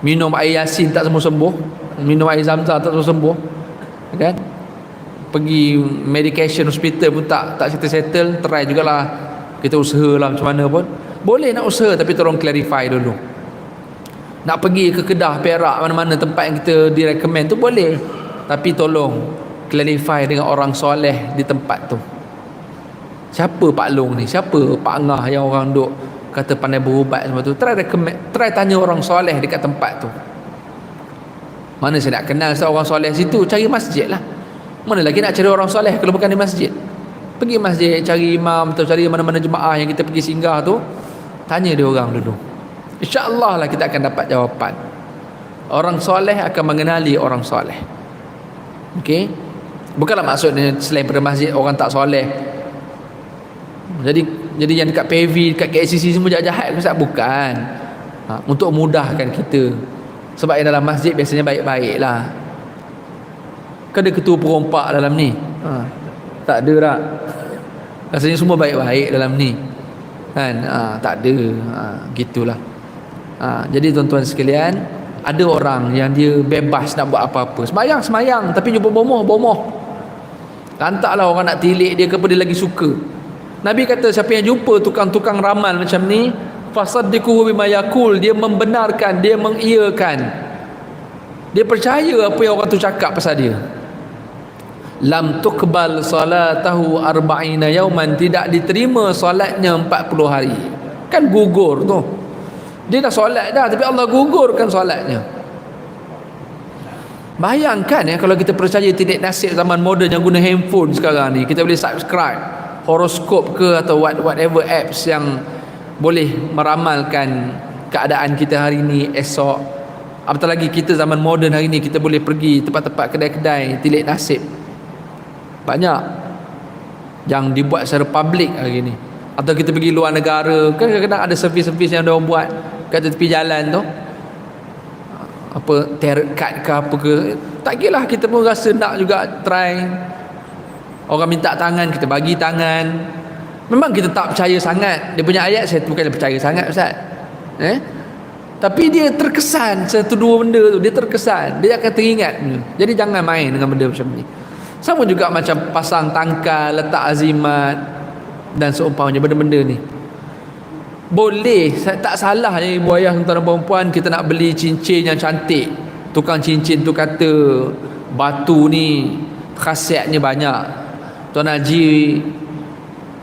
minum air Yasin tak sembuh-sembuh, minum air Zam-Zam tak sembuh kan. Pergi medication hospital pun tak settle. Try jugalah, kita usahalah macam mana pun boleh nak usaha, tapi tolong clarify dulu. Nak pergi ke Kedah, Perak, mana-mana tempat yang kita direkomend tu boleh, tapi tolong clarify dengan orang soleh di tempat tu. Siapa Pak Long ni, siapa Pak Ngah yang orang duk kata pandai berubat semua tu. Try tanya orang soleh dekat tempat tu. Mana saya nak kenal seorang soleh situ? Cari masjid lah. Mana lagi nak cari orang soleh kalau bukan di masjid? Pergi masjid, cari imam atau cari mana-mana jemaah yang kita pergi singgah tu, tanya dia orang dulu. InsyaAllah lah kita akan dapat jawapan. Orang soleh akan mengenali orang soleh. Okey? Bukanlah maksudnya selain pada masjid orang tak soleh. Jadi yang dekat PV, dekat KCC semua jahat-jahat, bukan. Untuk memudahkan kita. Sebab yang dalam masjid biasanya baik-baik lah. Kan ada ketua perompak dalam ni? Tak ada tak? Rasanya semua baik-baik dalam ni kan? Tak ada. Gitulah. Jadi tuan-tuan sekalian, ada orang yang dia bebas nak buat apa-apa. Semayang, tapi jumpa bomoh. Lantaklah orang nak tilik dia, kepada dia lagi suka. Nabi kata siapa yang jumpa tukang-tukang ramal macam ni, fasaddiquhu bima yaqul, dia membenarkan, dia mengiyakan, dia percaya apa yang orang tu cakap pasal dia. Lam tuqbal salatahu arba'ina yauman, tidak diterima solatnya 40 hari. Kan gugur tu. Dia dah solat dah, tapi Allah gugurkan solatnya. Bayangkan kalau kita percaya tidik nasib zaman moden yang guna handphone sekarang ni, kita boleh subscribe horoskop ke atau whatever apps yang boleh meramalkan keadaan kita hari ni, esok. Apatah lagi kita zaman moden hari ni, kita boleh pergi tempat-tempat kedai-kedai tilik nasib. Banyak yang dibuat secara public hari ni. Atau kita pergi luar negara, kan kadang-kadang ada servis-servis yang diorang buat kat tepi jalan tu. apa tarot card ke apa ke, tak kira lah, kita pun rasa nak juga try. Orang minta tangan, kita bagi tangan. Memang kita tak percaya sangat dia punya ayat, saya bukan percaya sangat Ustaz, tapi dia terkesan satu dua benda tu, dia terkesan, dia akan teringat. Jadi jangan main dengan benda macam ni. Sama juga macam pasang tangkal, letak azimat dan seumpamanya benda-benda ni. Boleh, tak salah ya ibu ayah tuan dan perempuan, kita nak beli cincin yang cantik. Tukang cincin tu kata batu ni khasiatnya banyak. Tuan Haji,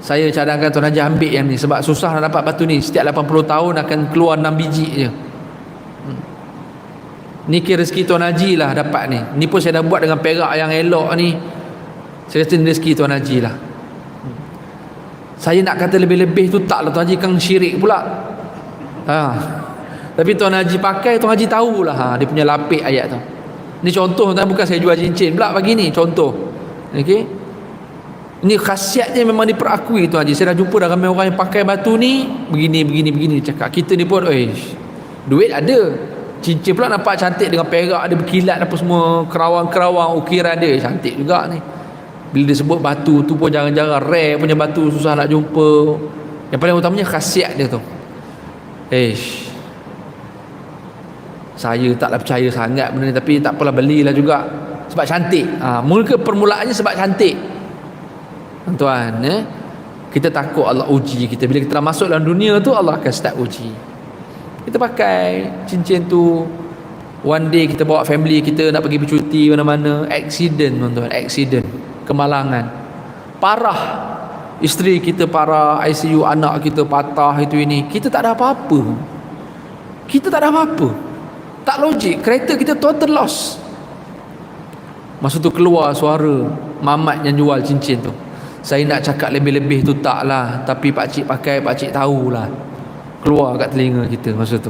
saya cadangkan Tuan Haji ambil yang ni, sebab susah nak dapat batu ni. Setiap 80 tahun akan keluar 6 biji je. Ni kira rezeki Tuan Haji lah dapat ni. Ni pun saya dah buat dengan perak yang elok ni. Saya kata ni rezeki Tuan Haji lah. Saya nak kata lebih-lebih tu tak lah, Tuan Haji kan syirik pula. Tapi Tuan Haji pakai, Tuan Haji tahulah dia punya lapik ayat tu. Ni contoh, bukan saya jual cincin pula bagi ni contoh. Okey. Ini khasiatnya memang diperakui Tuan Haji. Saya dah jumpa dah ramai orang yang pakai batu ni begini cakap. Kita ni pun duit ada, cincin pula nampak cantik dengan perak ada berkilat apa semua, kerawang-kerawang ukiran dia cantik juga ni. Bila dia sebut batu tu pun jarang-jarang, rare punya batu, susah nak jumpa. Yang paling utamanya khasiat dia tu. Saya taklah percaya sangat benda ni, tapi tak apalah, belilah juga sebab cantik. Mula permulaannya sebab cantik. Tuan, kita takut Allah uji kita. Bila kita dah masuk dalam dunia tu, Allah akan start uji. Kita pakai cincin tu, one day kita bawa family kita nak pergi bercuti mana-mana, accident tuan-tuan, accident, kemalangan parah, isteri kita parah, ICU, anak kita patah, itu ini, kita tak ada apa-apa. Tak logik, kereta kita total loss. Masa tu keluar suara mamat yang jual cincin tu. Saya nak cakap lebih-lebih tu tak lah, tapi pakcik pakai, pakcik tahulah, keluar kat telinga kita masa tu.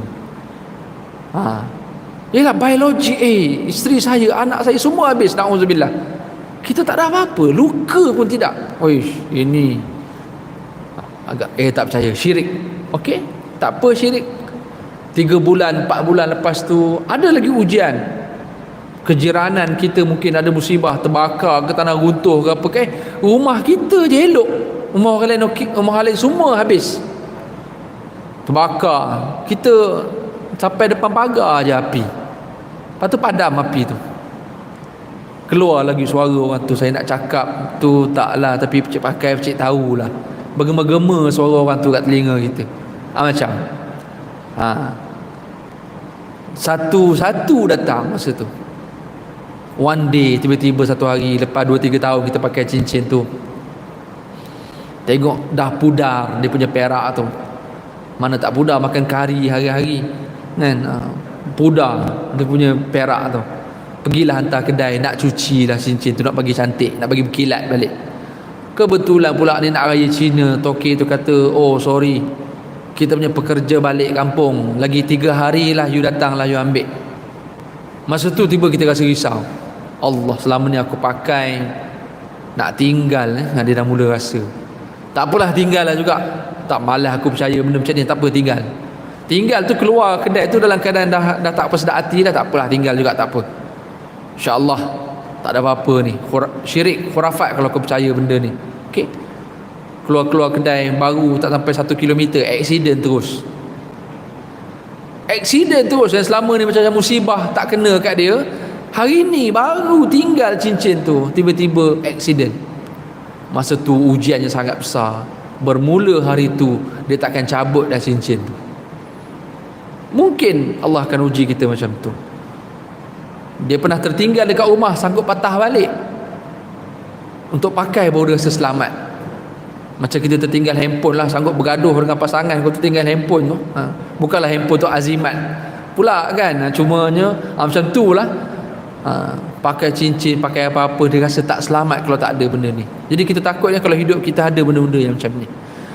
Yalah, biologi, isteri saya, anak saya semua habis, na'udzubillah. Kita tak ada apa-apa, luka pun tidak. Ini agak tak percaya, syirik. Okey, tak apa syirik. 3 bulan, 4 bulan lepas tu ada lagi ujian. Kejiranan kita mungkin ada musibah, terbakar ke, tanah runtuh ke apa ke, rumah kita je elok, rumah orang lain okey, rumah lain semua habis, terbakar. Kita sampai depan pagar je api, lepas tu padam api tu, keluar lagi suara orang tu. Saya nak cakap tu taklah, tapi pakcik pakai, pakcik tahulah, bergema-gema suara orang tu kat telinga kita. Macam satu-satu datang masa tu. One day, tiba-tiba satu hari lepas 2-3 tahun kita pakai cincin tu, tengok dah pudar dia punya perak tu. Mana tak pudar, makan kari hari-hari kan, pudar dia punya perak tu. Pergilah hantar kedai, nak cuci lah cincin tu, nak bagi cantik, nak bagi berkilat balik. Kebetulan pula ni nak raya Cina, toke tu kata, sorry, kita punya pekerja balik kampung, lagi 3 hari lah you datang lah, you ambil. Masa tu tiba kita rasa risau. Allah, selama ni aku pakai, nak tinggal. Dia dah mula rasa tak apalah, tinggal lah juga. Tak, malas aku percaya benda macam ni, tak apa, tinggal tu, keluar kedai tu dalam keadaan dah tak apa sedap hati dah, tak apalah, tinggal juga, tak apa, InsyaAllah tak ada apa-apa ni. Syirik, khurafat kalau kau percaya benda ni. Okey, keluar kedai baru tak sampai 1 kilometer, accident terus. Dan selama ni macam musibah tak kena kat dia, hari ni baru tinggal cincin tu, tiba-tiba accident. Masa tu ujiannya sangat besar. Bermula hari tu dia takkan cabut dah cincin tu. Mungkin Allah akan uji kita macam tu. Dia pernah tertinggal dekat rumah, sanggup patah balik untuk pakai, baru dia rasa selamat. Macam kita tertinggal handphone lah, sanggup bergaduh dengan pasangan, kau tertinggal handphone tu. Bukanlah handphone tu azimat pula kan, cumanya macam tu lah. Pakai cincin, pakai apa-apa, dia rasa tak selamat kalau tak ada benda ni. Jadi kita takutnya kalau hidup kita ada benda-benda yang macam ni.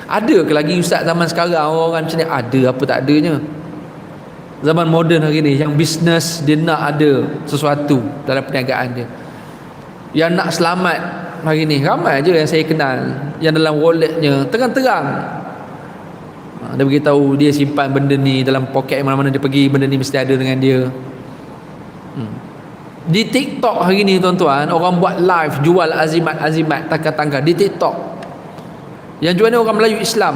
Ada ke lagi ustaz zaman sekarang orang macam ni? Ada, apa tak adanya. Zaman moden hari ni, yang bisnes dia nak ada sesuatu dalam perniagaan dia, yang nak selamat hari ni, ramai je yang saya kenal yang dalam walletnya terang-terang dia beritahu dia simpan benda ni dalam poket, mana-mana dia pergi benda ni mesti ada dengan dia. Di TikTok hari ni tuan-tuan, orang buat live jual azimat-azimat tangga-tangga di TikTok. Yang jual ni orang Melayu Islam.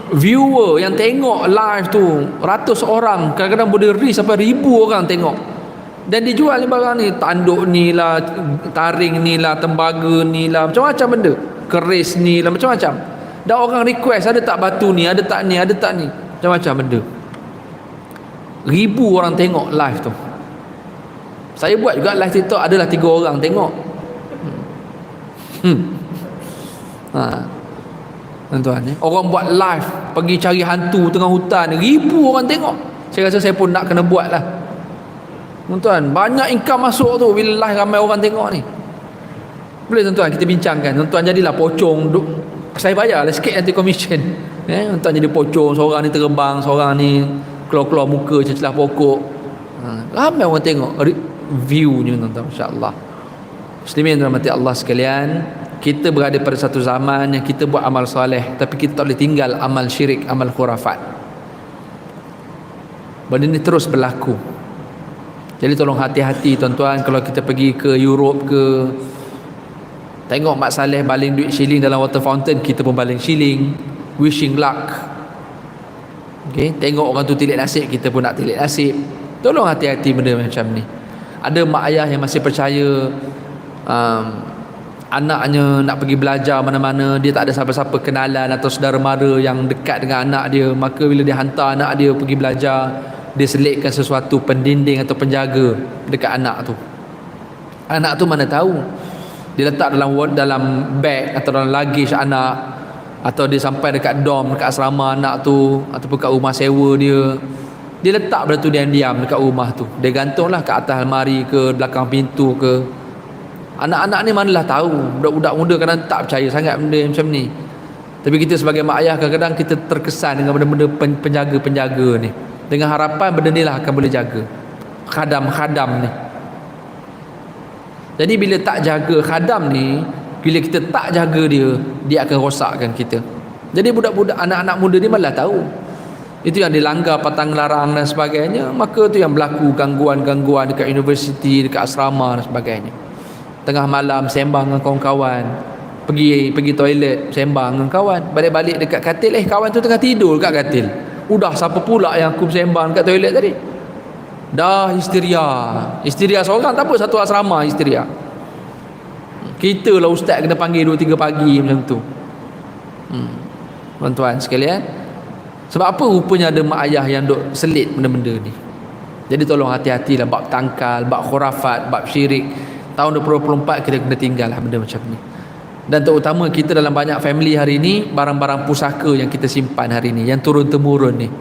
Viewer yang tengok live tu ratus orang, kadang-kadang boleh sampai 1000 orang tengok. Dan dijual ni barang ni, tanduk ni lah, taring ni lah, tembaga ni lah, macam-macam benda, keris ni lah, macam-macam. Dan orang request, ada tak batu ni, ada tak ni, ada tak ni, macam-macam benda. 1000 orang tengok live tu. Saya buat juga live TikTok, adalah 3 orang tengok. Tuan-tuan, orang buat live pergi cari hantu tengah hutan, 1000 orang tengok. Saya rasa saya pun nak kena buat lah. Tuan-tuan, banyak income masuk tu bila live ramai orang tengok ni. Boleh tuan-tuan kita bincangkan. Tuan-tuan jadilah pocong, saya bayar lah sikit nanti commission. Tuan-tuan jadi pocong, seorang ni terbang, seorang ni keluar-keluar muka celah pokok. Ramai orang tengok viewnya tuan-tuan, insya-Allah. Muslimin rahmati Allah sekalian, kita berada pada satu zaman yang kita buat amal soleh, tapi kita tak boleh tinggal amal syirik, amal khurafat. Benda ni terus berlaku. Jadi tolong hati-hati tuan-tuan, kalau kita pergi ke Europe ke, tengok Mak Saleh baling duit shilling dalam water fountain, kita pun baling shilling, wishing luck. Okay? Tengok orang tu tilik nasib, kita pun nak tilik nasib. Tolong hati-hati benda macam ni. Ada mak ayah yang masih percaya anaknya nak pergi belajar mana-mana, dia tak ada siapa-siapa kenalan atau saudara mara yang dekat dengan anak dia, maka bila dia hantar anak dia pergi belajar, dia selitkan sesuatu pendinding atau penjaga dekat anak tu. Anak tu mana tahu, dia letak dalam beg atau dalam luggage anak, atau dia sampai dekat dorm, dekat asrama anak tu, ataupun kat rumah sewa dia letak benda tu diam-diam dekat rumah tu, dia gantunglah kat atas almari ke, belakang pintu ke. Anak-anak ni manalah tahu. Budak-budak muda kadang tak percaya sangat benda macam ni. Tapi kita sebagai mak ayah kadang-kadang kita terkesan dengan benda-benda penjaga-penjaga ni, dengan harapan benda ni lah akan boleh jaga khadam-khadam ni. Jadi bila tak jaga khadam ni, bila kita tak jaga dia akan rosakkan kita. Jadi budak-budak, anak-anak muda ni malah tahu itu yang dilanggar patang larang dan sebagainya, maka tu yang berlaku gangguan-gangguan dekat universiti, dekat asrama dan sebagainya. Tengah malam sembang dengan kawan-kawan, pergi toilet sembang dengan kawan, balik-balik dekat katil, kawan tu tengah tidur dekat katil. Udah siapa pula yang aku sembang dekat toilet tadi? Dah histeria seorang tak apa, satu asrama histeria. Kita lah ustaz kena panggil 2-3 pagi macam tu. Tuan-tuan sekalian, sebab apa rupanya ada mak ayah yang duk selit benda-benda ni. Jadi tolong hati-hatilah bab tangkal, bab khurafat, bab syirik. Tahun 2024 kita kena tinggal lah benda macam ni. Dan terutama kita dalam banyak family hari ni, barang-barang pusaka yang kita simpan hari ni, yang turun-temurun ni.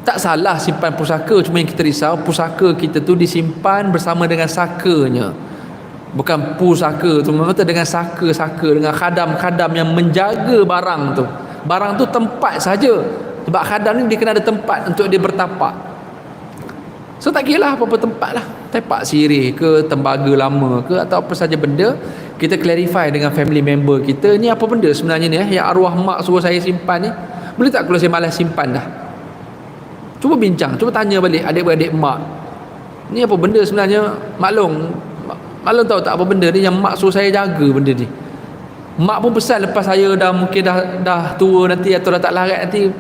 Tak salah simpan pusaka, cuma yang kita risau pusaka kita tu disimpan bersama dengan sakanya. Bukan pusaka tu, memang dengan saka-saka, dengan khadam-khadam yang menjaga barang tu. Barang tu tempat saja. Sebab khadam ni dia kena ada tempat untuk dia bertapak. So tak kira lah apa-apa tempat lah, tapak sirih ke, tembaga lama ke, atau apa saja benda, kita clarify dengan family member kita, ni apa benda sebenarnya ni yang arwah mak suruh saya simpan ni, boleh tak kalau saya malas simpan dah? Cuba bincang, cuba tanya balik adik-beradik mak, ni apa benda sebenarnya. Maklum tahu tak apa benda ni yang mak suruh saya jaga benda ni. Mak pun pesan lepas saya dah mungkin dah tua nanti, atau dah tak larat nanti,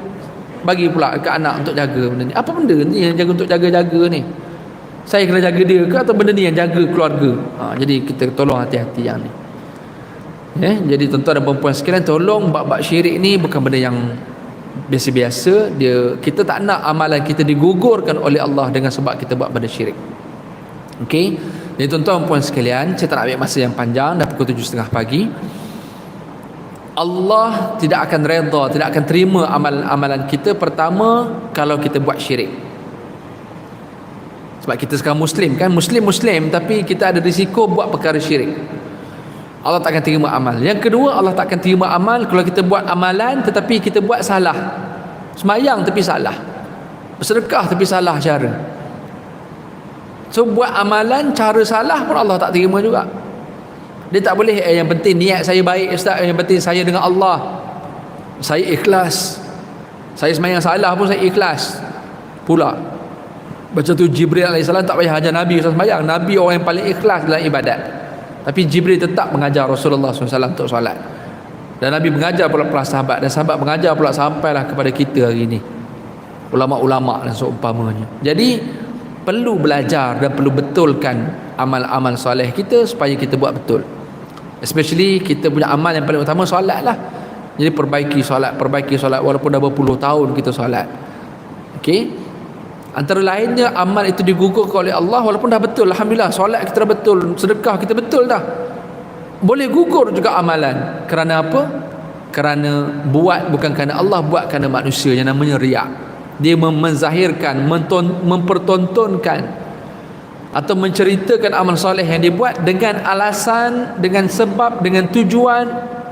bagi pula ke anak untuk jaga benda ni. Apa benda ni yang jaga untuk jaga-jaga ni? Saya kena jaga dia ke, atau benda ni yang jaga keluarga? Jadi kita tolong hati-hati yang ni. Jadi tuan-tuan dan puan-puan sekalian, tolong bab-bab syirik ni bukan benda yang biasa-biasa. Kita tak nak amalan kita digugurkan oleh Allah dengan sebab kita buat benda syirik. Okey. Jadi tuan-tuan dan puan sekalian, saya tak nak ambil masa yang panjang, dah pukul 7.30 pagi. Allah tidak akan redha, tidak akan terima amalan kita pertama kalau kita buat syirik. Sebab kita sekarang Muslim kan, Muslim tapi kita ada risiko buat perkara syirik. Allah tak akan terima amal. Yang kedua, Allah tak akan terima amal kalau kita buat amalan tetapi kita buat salah. Semayang tapi salah, bersedekah tapi salah cara. So buat amalan cara salah pun Allah tak terima juga. Dia tak boleh yang penting niat saya baik ustaz, yang penting saya dengan Allah, saya ikhlas, saya semayang salah pun saya ikhlas pula. Baca tu Jibril AS tak payah ajar Nabi sembahyang. Nabi orang yang paling ikhlas dalam ibadat, tapi Jibril tetap mengajar Rasulullah SAW untuk solat. Dan Nabi mengajar pula para sahabat, dan sahabat mengajar pula sampailah kepada kita hari ini, ulama-ulama dan seumpamanya. Jadi perlu belajar dan perlu betulkan amal-amal soleh kita supaya kita buat betul. Especially kita punya amal yang paling utama solat lah. Jadi perbaiki solat walaupun dah berpuluh tahun kita solat. Okey. Antara lainnya amal itu digugurkan oleh Allah walaupun dah betul. Alhamdulillah, solat kita dah betul, sedekah kita betul dah. Boleh gugur juga amalan. Kerana apa? Kerana buat bukan kerana Allah, buat kerana manusia, yang namanya riak. Dia menzahirkan, mempertontonkan atau menceritakan amal soleh yang dia buat dengan alasan, dengan sebab, dengan tujuan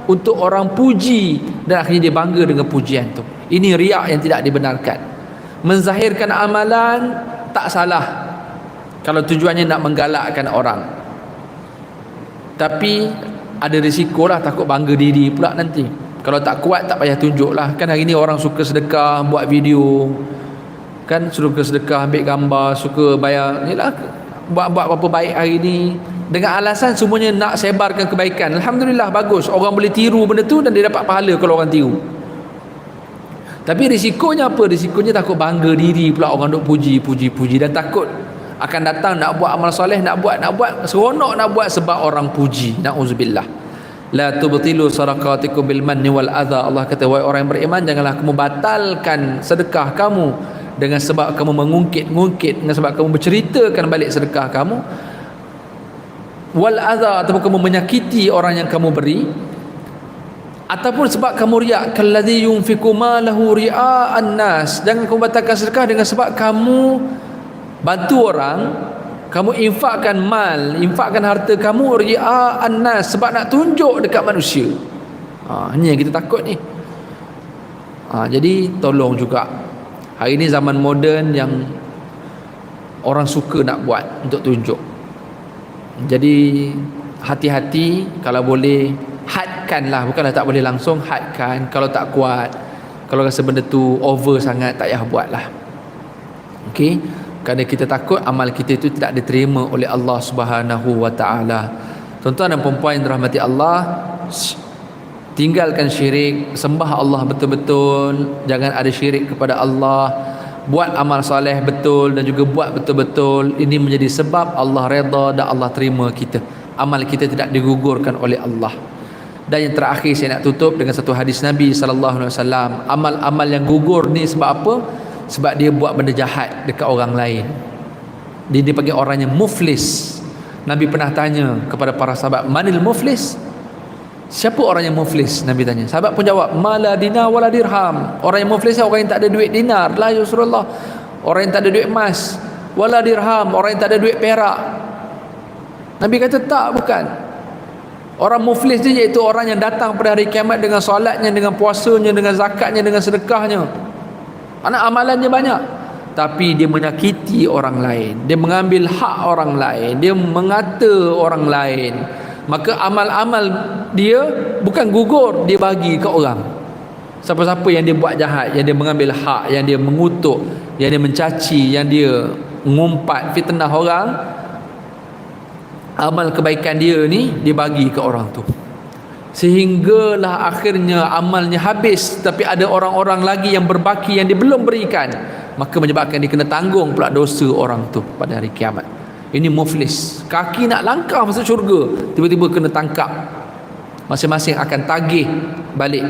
untuk orang puji, dan akhirnya dia bangga dengan pujian tu. Ini riak yang tidak dibenarkan. Menzahirkan amalan tak salah kalau tujuannya nak menggalakkan orang, tapi ada risiko lah, takut bangga diri pula nanti. Kalau tak kuat tak payah tunjuk lah. Kan hari ni orang suka sedekah, buat video, kan suka sedekah, ambil gambar, suka bayar, yelah, buat apa baik hari ni dengan alasan semuanya nak sebarkan kebaikan. Alhamdulillah, bagus, orang boleh tiru benda tu dan dia dapat pahala kalau orang tiru. Tapi risikonya apa? Risikonya takut bangga diri pula, orang duk puji, dan takut akan datang nak buat amal soleh, nak buat seronok, nak buat sebab orang puji. Na'udzubillah. La tubtilu sadaqatikum bil manni wal adha. Allah kata, wahai orang yang beriman, janganlah kamu batalkan sedekah kamu dengan sebab kamu mengungkit, dengan sebab kamu berceritakan balik sedekah kamu, wal adha, ataupun kamu menyakiti orang yang kamu beri, ataupun sebab kamu riak. Kalladzi yunfiqu malahu ria'an nas. Jangan kamu batalkan sedekah dengan sebab kamu bantu orang, kamu infakkan mal, infakkan harta kamu ria'an nas, sebab nak tunjuk dekat manusia. Ini yang kita takut ni. Jadi tolong juga, hari ni zaman moden yang orang suka nak buat untuk tunjuk. Jadi hati-hati, kalau boleh hadkanlah, bukanlah tak boleh langsung, hadkan. Kalau tak kuat, kalau rasa benda tu over sangat, tak payah buatlah. Okey, kerana kita takut amal kita itu tidak diterima oleh Allah Subhanahu wa taala. Tuan-tuan dan puan-puan yang dirahmati Allah, tinggalkan syirik, sembah Allah betul-betul, jangan ada syirik kepada Allah, buat amal soleh betul dan juga buat betul-betul. Ini menjadi sebab Allah redha dan Allah terima kita. Amal kita tidak digugurkan oleh Allah. Dan yang terakhir saya nak tutup dengan satu hadis Nabi SAW. Amal-amal yang gugur ni sebab apa? Sebab dia buat benda jahat dekat orang lain. Dia dipanggil orang yang muflis. Nabi pernah tanya kepada para sahabat, manil muflis? Siapa orang yang muflis? Nabi tanya. Sahabat pun jawab, mala dinar wala dirham. Orang yang muflis orang yang tak ada duit dinar. La ya Rasulullah. Orang yang tak ada duit emas. Wala dirham. Orang yang tak ada duit perak. Nabi kata tak, bukan. Orang muflis dia iaitu orang yang datang pada hari kiamat dengan solatnya, dengan puasanya, dengan zakatnya, dengan sedekahnya, anak amalannya banyak, tapi dia menyakiti orang lain, dia mengambil hak orang lain, dia mengata orang lain. Maka amal-amal dia bukan gugur, dia bagi ke orang. Siapa-siapa yang dia buat jahat, yang dia mengambil hak, yang dia mengutuk, yang dia mencaci, yang dia mengumpat, fitnah orang, amal kebaikan dia ni dia bagi ke orang tu, sehinggalah akhirnya amalnya habis, tapi ada orang-orang lagi yang berbaki yang dia belum berikan, maka menyebabkan dia kena tanggung pula dosa orang tu pada hari kiamat. Ini muflis, kaki nak langkah masuk syurga, tiba-tiba kena tangkap. Masing-masing akan tagih balik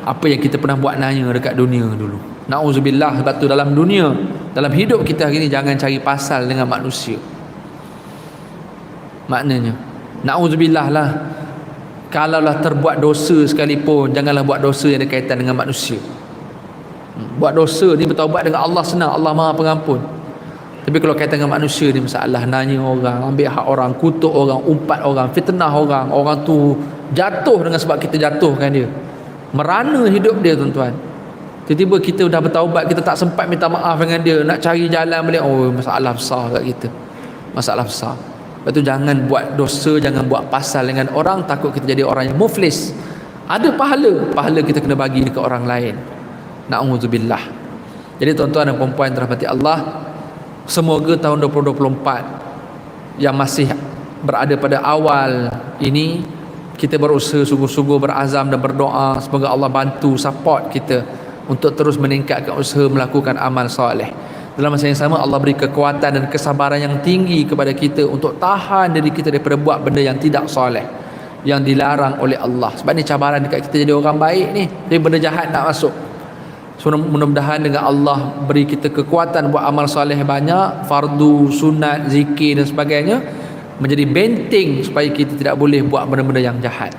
apa yang kita pernah buat nanya dekat dunia dulu. Na'udzubillah. Sebab tu dalam dunia, dalam hidup kita hari ni, jangan cari pasal dengan manusia. Maknanya na'udzubillah lah, kalaulah terbuat dosa sekalipun, janganlah buat dosa yang ada kaitan dengan manusia. Buat dosa ni bertaubat dengan Allah senang, Allah Maha Pengampun. Tapi kalau kaitan dengan manusia ni masalah, nanya orang, ambil hak orang, kutuk orang, umpat orang, fitnah orang, orang tu jatuh dengan sebab kita jatuhkan dia, merana hidup dia tuan-tuan. Tiba-tiba kita dah bertaubat, kita tak sempat minta maaf dengan dia, nak cari jalan balik, oh masalah besar kat kita, masalah besar. Lepas tu jangan buat dosa, jangan buat pasal dengan orang, takut kita jadi orang yang muflis. Ada pahala kita kena bagi dekat orang lain. Na'udzubillah. Jadi tuan-tuan dan puan-puan dirahmati Allah, semoga tahun 2024 yang masih berada pada awal ini, kita berusaha sungguh-sungguh, berazam dan berdoa semoga Allah bantu, support kita untuk terus meningkatkan usaha melakukan amal soleh. Dalam masa yang sama Allah beri kekuatan dan kesabaran yang tinggi kepada kita untuk tahan diri kita daripada buat benda yang tidak soleh, yang dilarang oleh Allah. Sebab ni cabaran dekat kita jadi orang baik ni, jadi benda jahat nak masuk. So mudah-mudahan dengan Allah beri kita kekuatan buat amal soleh banyak, fardu, sunat, zikir dan sebagainya, menjadi benteng supaya kita tidak boleh buat benda-benda yang jahat.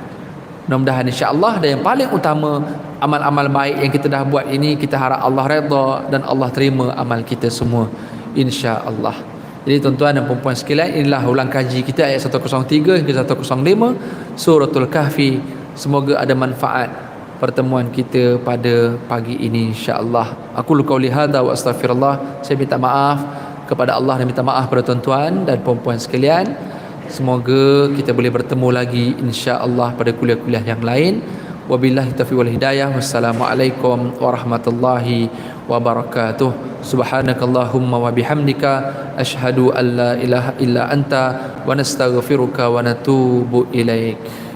Mudah-mudahan insya-Allah. Dan yang paling utama, amal-amal baik yang kita dah buat ini, kita harap Allah redha dan Allah terima amal kita semua, insya-Allah. Jadi tuan-tuan dan puan-puan sekalian, inilah ulang kaji kita ayat 103 hingga 105 Suratul Kahfi. Semoga ada manfaat pertemuan kita pada pagi ini, insya-Allah. Aku qauli hadza wa astaghfirullah. Saya minta maaf kepada Allah dan minta maaf kepada tuan-tuan dan puan-puan sekalian. Semoga kita boleh bertemu lagi insya-Allah pada kuliah-kuliah yang lain. Wabillahi taufiq wal hidayah. Wassalamualaikum warahmatullahi wabarakatuh. Subhanakallahumma wa bihamdika asyhadu an la ilaha illa anta wa nastaghfiruka wa natubu ilaik.